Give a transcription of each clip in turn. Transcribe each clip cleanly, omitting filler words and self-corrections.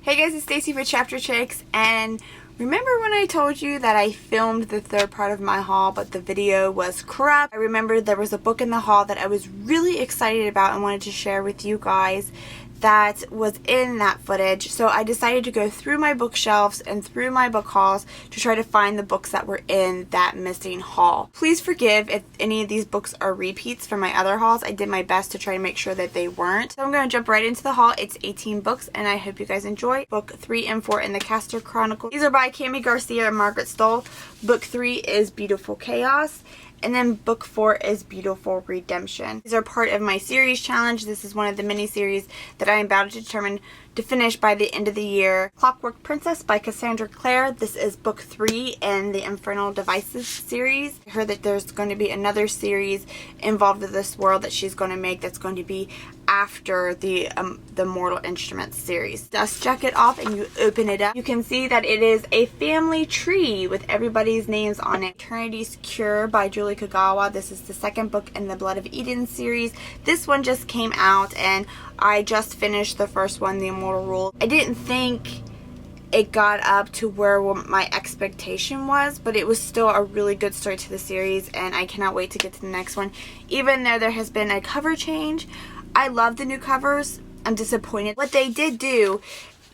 Hey guys, it's Stacy for Chapter Chicks, and remember when I told you that I filmed the third part of my haul but the video was corrupt? I remember there was a book in the haul that I was really excited about and wanted to share with you guys that was in that footage, so I decided to go through my bookshelves and through my book hauls to try to find the books that were in that missing haul. Please forgive if any of these books are repeats from my other hauls. I did my best to try to make sure that they weren't. So I'm going to jump right into the haul. It's 18 books and I hope you guys enjoy. Book 3 and 4 in the Castor Chronicles. These are by Cami Garcia and Margaret Stoll. Book 3 is Beautiful Chaos. And then book 4 is Beautiful Redemption. These are part of my series challenge. This is one of the mini-series that I am about to determine to finish by the end of the year. Clockwork Princess by Cassandra Clare. This is book 3 in the Infernal Devices series. I heard that there's going to be another series involved with this world that she's going to make that's going to be after the Mortal Instruments series. Dust jacket off and you open it up. You can see that it is a family tree with everybody's names on it. Eternity's Cure by Julie Kagawa. This is the second book in the Blood of Eden series. This one just came out and I just finished the first one, The Immortal Rule. I didn't think it got up to where my expectation was, but it was still a really good start to the series and I cannot wait to get to the next one. Even though there has been a cover change, I love the new covers. I'm disappointed. What they did do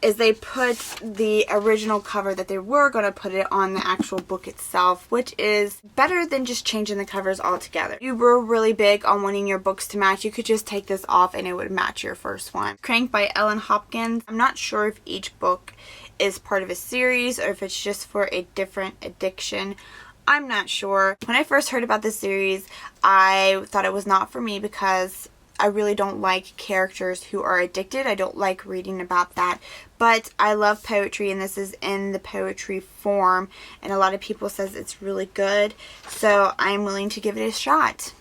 is they put the original cover that they were going to put it on the actual book itself, which is better than just changing the covers altogether. If you were really big on wanting your books to match, you could just take this off and it would match your first one. Crank by Ellen Hopkins. I'm not sure if each book is part of a series or if it's just for a different addiction. I'm not sure. When I first heard about this series, I thought it was not for me because I really don't like characters who are addicted. I don't like reading about that. But I love poetry and this is in the poetry form and a lot of people says it's really good. So I'm willing to give it a shot.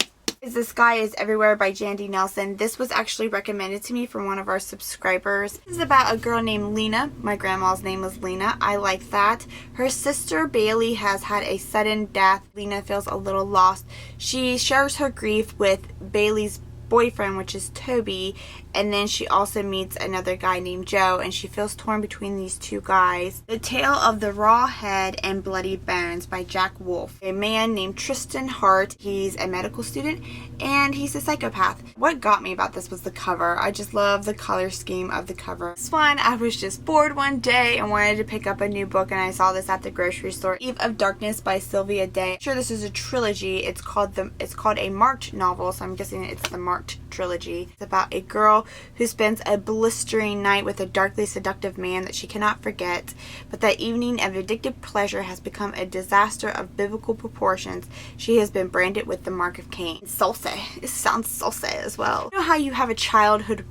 The Sky is Everywhere by Jandy Nelson. This was actually recommended to me from one of our subscribers. This is about a girl named Lena. My grandma's name was Lena. I like that. Her sister Bailey has had a sudden death. Lena feels a little lost. She shares her grief with Bailey's boyfriend, which is Toby, and then she also meets another guy named Joe and she feels torn between these two guys. The Tale of the Raw Head and Bloody Bones by Jack Wolfe. A man named Tristan Hart. He's a medical student and he's a psychopath. What got me about this was the cover. I just love the color scheme of the cover. This one, I was just bored one day and wanted to pick up a new book and I saw this at the grocery store. Eve of Darkness by Sylvia Day. I'm sure this is a trilogy. It's called a marked novel, so I'm guessing it's the marked trilogy. It's about a girl who spends a blistering night with a darkly seductive man that she cannot forget, but that evening of addictive pleasure has become a disaster of biblical proportions. She has been branded with the mark of Cain. Salsa. It sounds salsa as well. You know how you have a childhood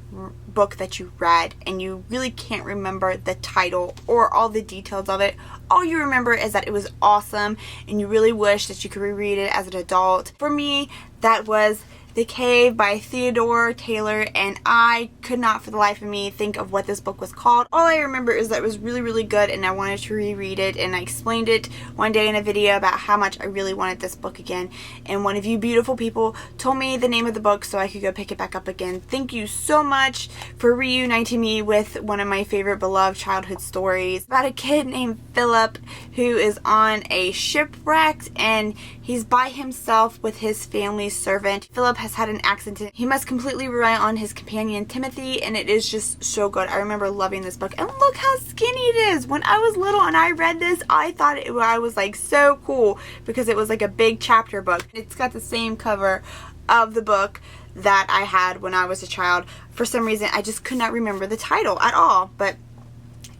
book that you read and you really can't remember the title or all the details of it? All you remember is that it was awesome and you really wish that you could reread it as an adult. For me, that was The Cave by Theodore Taylor, and I could not for the life of me think of what this book was called. All I remember is that it was really, really good and I wanted to reread it, and I explained it one day in a video about how much I really wanted this book again, and one of you beautiful people told me the name of the book so I could go pick it back up again. Thank you so much for reuniting me with one of my favorite beloved childhood stories about a kid named Philip who is on a shipwreck and he's by himself with his family's servant. Philip has had an accident. He must completely rely on his companion Timothy, and it is just so good. I remember loving this book, and look how skinny it is. When I was little and I read this, I thought I was like so cool because it was like a big chapter book. It's got the same cover of the book that I had when I was a child. For some reason, I just could not remember the title at all, but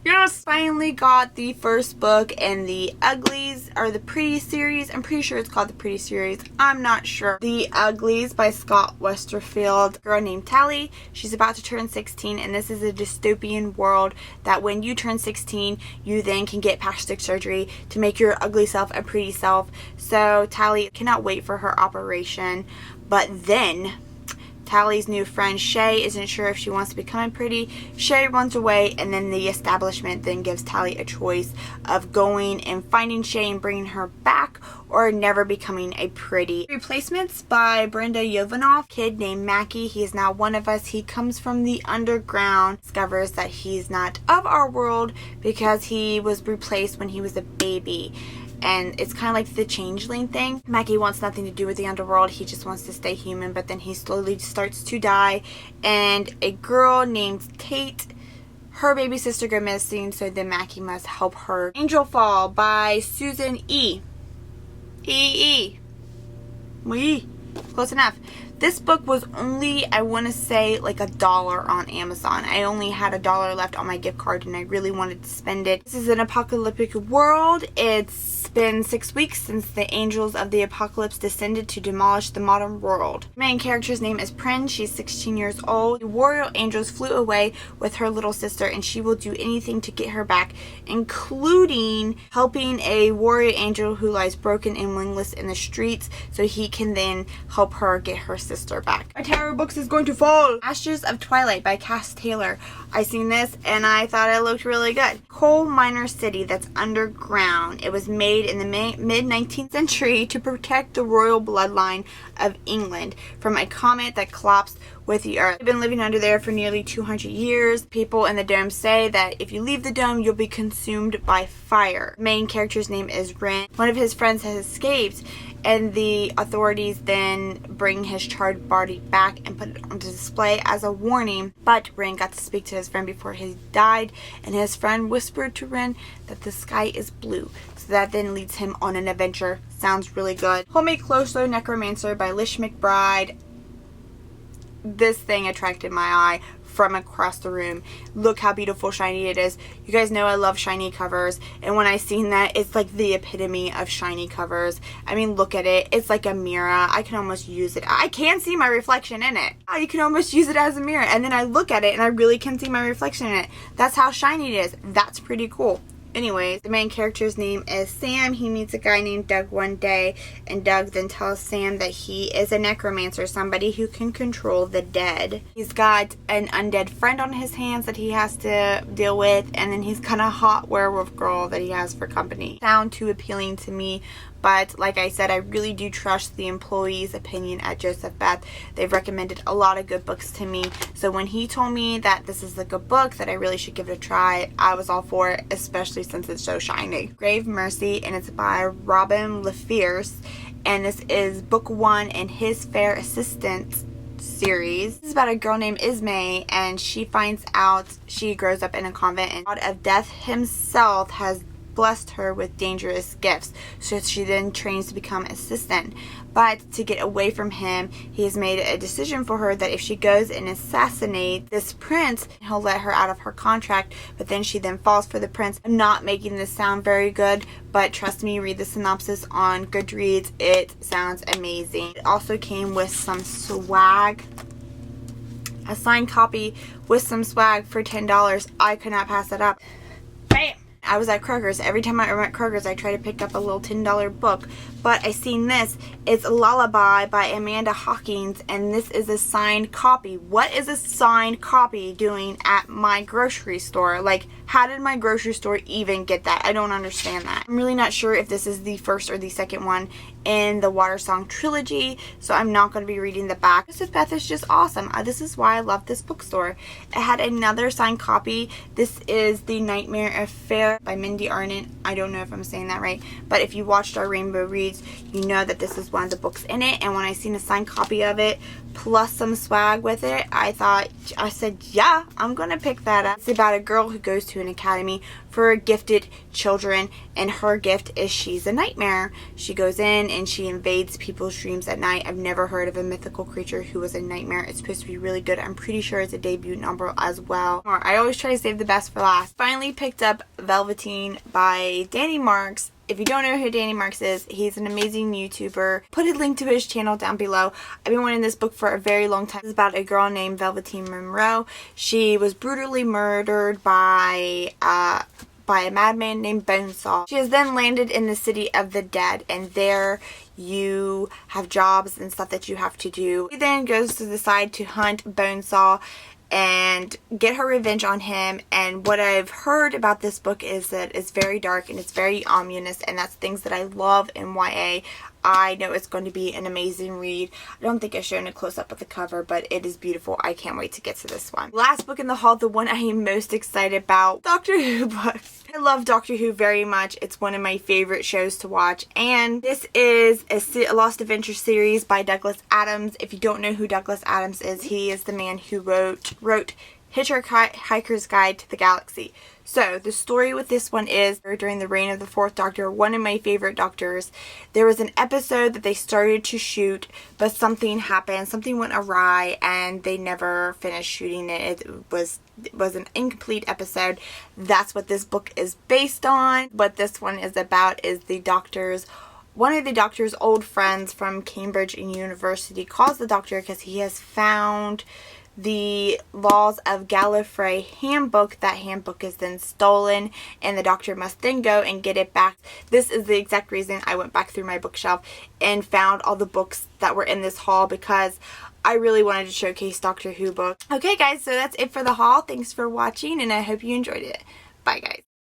yes, finally got the first book in the Uglies, or the Pretty series. I'm pretty sure it's called the Pretty series. I'm not sure. The Uglies by Scott Westerfield. A girl named Tally. She's about to turn 16 and this is a dystopian world that when you turn 16, you then can get plastic surgery to make your ugly self a pretty self. So Tally cannot wait for her operation. But then Tally's new friend Shay isn't sure if she wants to become a pretty. Shay runs away, and then the establishment then gives Tally a choice of going and finding Shay and bringing her back, or never becoming a pretty. Replacements by Brenda Yovanov. Kid named Mackie. He is now one of us. He comes from the underground. Discovers that he's not of our world because he was replaced when he was a baby. And it's kind of like the changeling thing. Mackie wants nothing to do with the underworld. He just wants to stay human, but then he slowly starts to die. And a girl named Kate, her baby sister goes missing, so then Mackie must help her. Angel Fall by Susan E. Close enough. This book was only, I want to say, like $1 on Amazon. I only had $1 left on my gift card and I really wanted to spend it. This is an apocalyptic world. It's been 6 weeks since the angels of the apocalypse descended to demolish the modern world. The main character's name is Prin. She's 16 years old. The warrior angels flew away with her little sister, and she will do anything to get her back, including helping a warrior angel who lies broken and wingless in the streets, so he can then help her get her sister back. My Tower Books is going to fall. Ashes of Twilight by Cass Taylor. I seen this and I thought it looked really good. Coal miner city that's underground. It was made in the mid-19th century to protect the royal bloodline of England from a comet that collapsed with the earth. They've been living under there for nearly 200 years. People in the dome say that if you leave the dome, you'll be consumed by fire. The main character's name is Ren. One of his friends has escaped, and the authorities then bring his charred body back and put it on display as a warning. But Ren got to speak to his friend before he died, and his friend whispered to Ren that the sky is blue. So that then leads him on an adventure. Sounds really good. Hold Me Closer, Necromancer by Lish McBride. This thing attracted my eye from across the room. Look how beautiful shiny it is. You guys know I love shiny covers, and when I seen that, it's like the epitome of shiny covers. I mean, look at it. It's like a mirror. I can almost use it. I can see my reflection in it. You can almost use it as a mirror, and then I look at it and I really can see my reflection in it. That's how shiny it is. That's pretty cool. Anyways, the main character's name is Sam. He meets a guy named Doug one day, and Doug then tells Sam that he is a necromancer, somebody who can control the dead. He's got an undead friend on his hands that he has to deal with, and then he's got a hot werewolf girl that he has for company. Sound too appealing to me, but like I said, I really do trust the employees' opinion at Joseph Beth. They've recommended a lot of good books to me, so when he told me that this is a good book, that I really should give it a try, I was all for it, especially since it's so shiny. Grave Mercy, and it's by Robin LaFierce, and this is book 1 in his Fair Assistant series. This is about a girl named Ismay, and she finds out she grows up in a convent, and God of Death himself has blessed her with dangerous gifts, so she then trains to become assistant. But to get away from him, he has made a decision for her that if she goes and assassinates this prince, he'll let her out of her contract. But then she then falls for the prince. I'm not making this sound very good, but trust me, read the synopsis on Goodreads. It sounds amazing. It also came with some swag, a signed copy with some swag for $10. I could not pass it up. Bam! I was at Kroger's. Every time I'm at Kroger's, I try to pick up a little $10 book. But I seen this. It's Lullaby by Amanda Hawkins, and this is a signed copy. What is a signed copy doing at my grocery store? Like, how did my grocery store even get that? I don't understand that. I'm really not sure if this is the first or the second one in the Water Song trilogy, so I'm not going to be reading the back. Joseph Beth is just awesome. This is why I love this bookstore. It had another signed copy. This is The Nightmare Affair by Mindy Arnott. I don't know if I'm saying that right, but if you watched our Rainbow Reads, you know that this is one of the books in it, and when I seen a signed copy of it plus some swag with it, I said, yeah, I'm gonna pick that up. It's about a girl who goes to an academy for gifted children, and her gift is she's a nightmare. She goes in and she invades people's dreams at night. I've never heard of a mythical creature who was a nightmare. It's supposed to be really good. I'm pretty sure it's a debut novel as well. I always try to save the best for last. Finally picked up Velveteen by Danny Marks. If you don't know who Danny Marks is, he's an amazing YouTuber. Put a link to his channel down below. I've been wanting this book for a very long time. It's about a girl named Velveteen Monroe. She was brutally murdered by by a madman named Bonesaw. She has then landed in the city of the dead, and there you have jobs and stuff that you have to do. She then goes to decide to hunt Bonesaw and get her revenge on him. And what I've heard about this book is that it's very dark and it's very ominous, and that's things that I love in YA. I know it's going to be an amazing read. I don't think I've shown a close-up of the cover, but it is beautiful. I can't wait to get to this one. Last book in the haul, the one I am most excited about, Doctor Who books. I love Doctor Who very much. It's one of my favorite shows to watch, and this is a Lost Adventure series by Douglas Adams. If you don't know who Douglas Adams is, he is the man who wrote Hitchhiker's Guide to the Galaxy. So, the story with this one is, during the reign of the 4th Doctor, one of my favorite Doctors, there was an episode that they started to shoot, but something happened, something went awry, and they never finished shooting it. It was an incomplete episode. That's what this book is based on. What this one is about is one of the Doctor's old friends from Cambridge University calls the Doctor because he has found the Laws of Gallifrey handbook. That handbook is then stolen, and the Doctor must then go and get it back. This is the exact reason I went back through my bookshelf and found all the books that were in this haul, because I really wanted to showcase Doctor Who books. Okay guys, so that's it for the haul. Thanks for watching, and I hope you enjoyed it. Bye guys.